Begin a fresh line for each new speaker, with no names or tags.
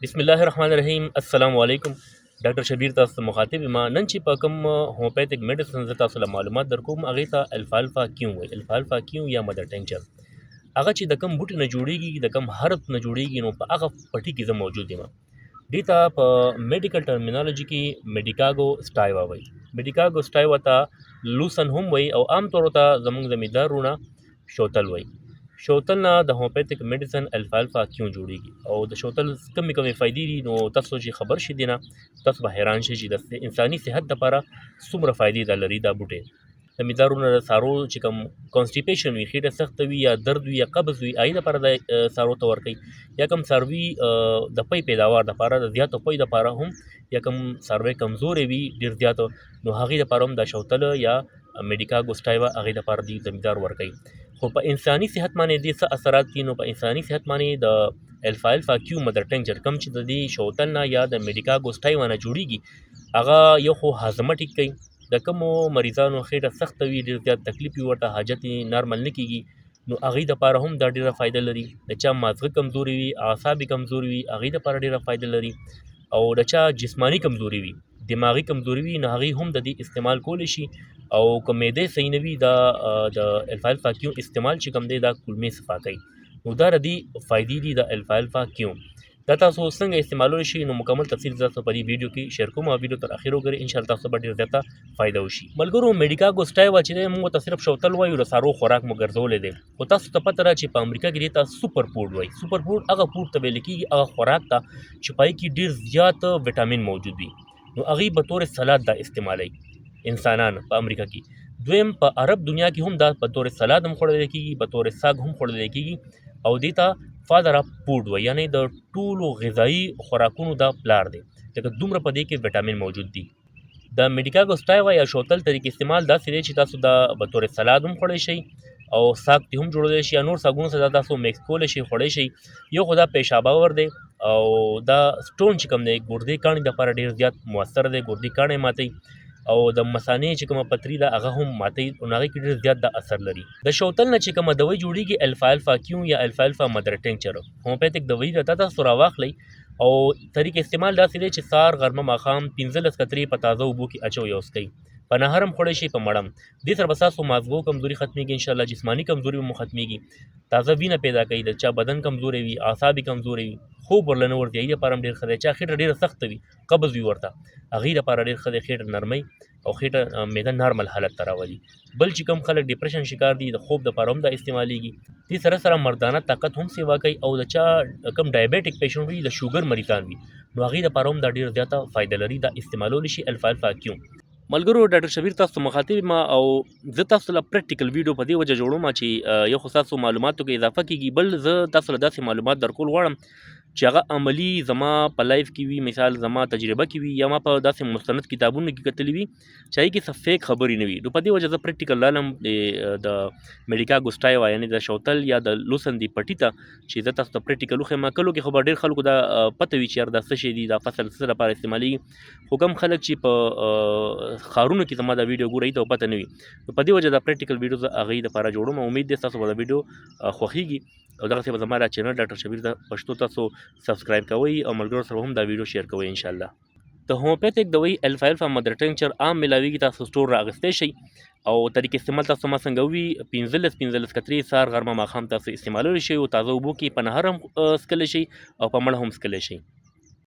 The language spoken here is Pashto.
بسم الله الرحمن الرحیم. السلام علیکم. ډاکټر شبیر تاسو ته مخاطب یم. نن چې په کوم هومیوپیتھک میډیسن زه تاسو له معلومات درکوم هغې ته الفالفا کیو وایي. الفالفا کیو یا مدر ټینچر هغه چې د کوم بوټي نه جوړیږي، د کوم حرف نه جوړیږي، نو په هغه پټي کې زه موجود یم. دې ته په میډیکل ټرمینالوجي کې میډیکاګو سټایوا وایي. میډیکاګو سټایوا ته لوسن هم وایي او عام طور ته زموږ زمیندارونه شوتل وایي. شوتل نه د هومیوپیتھک میډیسن الفالفا کیو جوړیږي او د شوتل کمې فایدې دي. نو تاسو چې خبر شئ دې نه تاسو به حیران شئ چې د انساني صحت دپاره څومره فایدې دا لري دا بوټی. زمیندارونه د څاروو چې کوم کانسټیپیشن وي، خېټه سخته وي یا درد وي یا قبض وي، هغې دپاره د څاروو ته ورکوي. یا کوم څاروي د پی پیداوار دپاره د زیاتو پی دپاره هم، یا کوم څاروی کمزوری وي ډېر زیات، نو هغې دپاره هم دا شوتل یا میډیکاګو سټایوا هغې دپاره دی زمیندار ورکوي. خو په انساني صحت باندې دې څه اثرات دي؟ نو په انساني صحت باندې د الفالفا کیو مدر ټینچر کوم چې د دې شوتل نه یا د میډیکاګو سټایوا نه جوړیږي، هغه یو خو هاضمه ټیک کوي. د کومو مریضانو خېټه سخته وي، ډېر زیات تکلیف وي ورته، حاجت یې نارمل نه کېږي، نو هغې دپاره هم دا ډېره فایده لري. د چا مازغه کمزوري وي، اعصاب یې کمزوري وي، هغې دپاره ډېره فایده لري. او د چا جسماني کمزوري وي، دماغي کمزوري وي، نو هغې هم د دې استعمال کولی شي. او که معدې صحیح نه وي، دا د الفالفا کیو استعمال چې کوم دی دا کولمې صفا کوي. نو دا د دې فایدې دي د الفالفا کیو. دا تاسو څنګه استعمالولی شئ، نو مکمل تفصیل تاسو په دې ویډیو کې شیر کوم او ویډیو تر اخره وګورئ. انشاءالله تاسو به ډېر زیاته فایده وشي. ملګرو، میډیکاګو سټایوا چې دی موږ ورته صرف شوتل وایو، د څاروو خوراک مو ګرځولی دی. خو تاسو ته پته ده چې په امریکا کې دې ته سوپر فوډ وایي. سوپر فوډ هغه فوډ ته ویل کېږي، هغه خوراک ته چې په هغې کې ډېر زیات ویټامین موجود وي. نو هغې به طور سلاد دا استعمالوي انسانان په امریکا کې. دویم، په عرب دنیا کې هم دا په طور سلاد هم خوړلی کېږي، په طور ساګ هم خوړلی کېږي، او دې ته فادر اف فوډ وایي، یعنې د ټولو غذایي خوراکونو دا پلار دی، ځکه دومره په دې کې ویټامین موجود دي. د میډیکاګو سټایوا یا شوتل طریقې استعمال داسې دی چې تاسو دا به طور سلاد هم خوړی شئ او ساګ ترې هم جوړولی شي، یا نور ساګونو سره تاسو میکس کولی شئ، خوړی شئ. یو خو دا پیشاباور دی او دا سټون چې کوم دی ګردې کاڼي دپاره ډېر زیات مؤثر دی، ګردې کاڼی ماتوي. او د مثانې چې کومه پتري ده هغه هم ماتوي، نو هغې کې ډېر زیات دا اثر لري. د شوتل نه چې کومه دوی جوړیږي الفالفا کیو یا الفالفا مدر ټینچر، هومیوپیتھک دوی ده، دا تاسو راواخلئ او طریق استعمال داسې دی چې سهار، غرمه، ماښام 15 قطرې په تازه اوبو کې اچوئ او څښئ. په نهر هم خوړی شئ، په مړم. دې سره به ستاسو مازغو کمزوري ختمېږي، انشاءالله جسماني کمزوري به مو ختمېږي، تازه وینه پیدا کوي. د چا بدن کمزوری وي، اعصاب یې کمزوری وي، خوب ورله نه ورځي، هغې دپاره هم ډېر ښه دی. چا خېټه ډېره سخته وي، قبض وي ورته، هغې دپاره ډېر ښه دی. خېټه نرمۍ او خېټه معده نارمل حالت ته راولي. بل چې کوم خلک ډپریشن شکار دي، د خوب دپاره هم دا استعمالیږي. دې سره سره مردانه طاقت هم سیوا کوي. او د چا کوم ډایبیټک پیشنټ وي، د شوګر مریضان وي، نو هغې دپاره هم دا ډېر زیاته فایده لري. دا استعمالولی شي الفالفا کیو. ملګرو، ډاکټر شبیر تاسو ته مخاطب یم او زه تاسو له پریکټیکل ویډیو په دې وجه جوړوم چې یو خو ستاسو معلوماتو کې اضافه کېږي، بل زه تاسو له داسې معلومات درکول غواړم چې هغه عملي زما په لایف کې وي، مثال زما تجربه کې وي، یا ما په داسې مستند کتابونو کې کتلي وي چې هغې کې څه فیک خبرې نه وي. نو په دې وجه زه پریکټیکل رالم د میډیکاګو سټایوا یعنې د شوتل یا د لوسن دی پټي ته، چې زه تاسو ته پریکټیکل وښیم. کلو کې خو به ډېر خلکو دا پته وي چې یار دا څه شی دي، دا فصل څه لپاره استعمالېږي. خو کوم خلک چې په ښارونو کې زما دا ویډیو ګوري ته پته نه وي، نو په دې وجه دا پریکټیکل ویډیو زه هغې دپاره جوړوم. امید دی ستاسو به دا ویډیو خوښیږي او دغسې به زما دا چینل ډاکټر شبیر د پښتو تاسو سبسکرایب کوئ او ملګرو سره هم دا ویډیو شیر کوئ انشاءالله. د هومیوپیتھک دوی الفالفا مدر ټینچر عام ملاویږي، تاسو سټور را اخیستی شئ او طریق استعمال تاسو ما څنګه وي 15 قطرې سهار، غرمه، ماښام تاسو استعمالولی شئ او تازه اوبو کې په نهر هم څکلی شئ او په مړه هم څکلی شئ.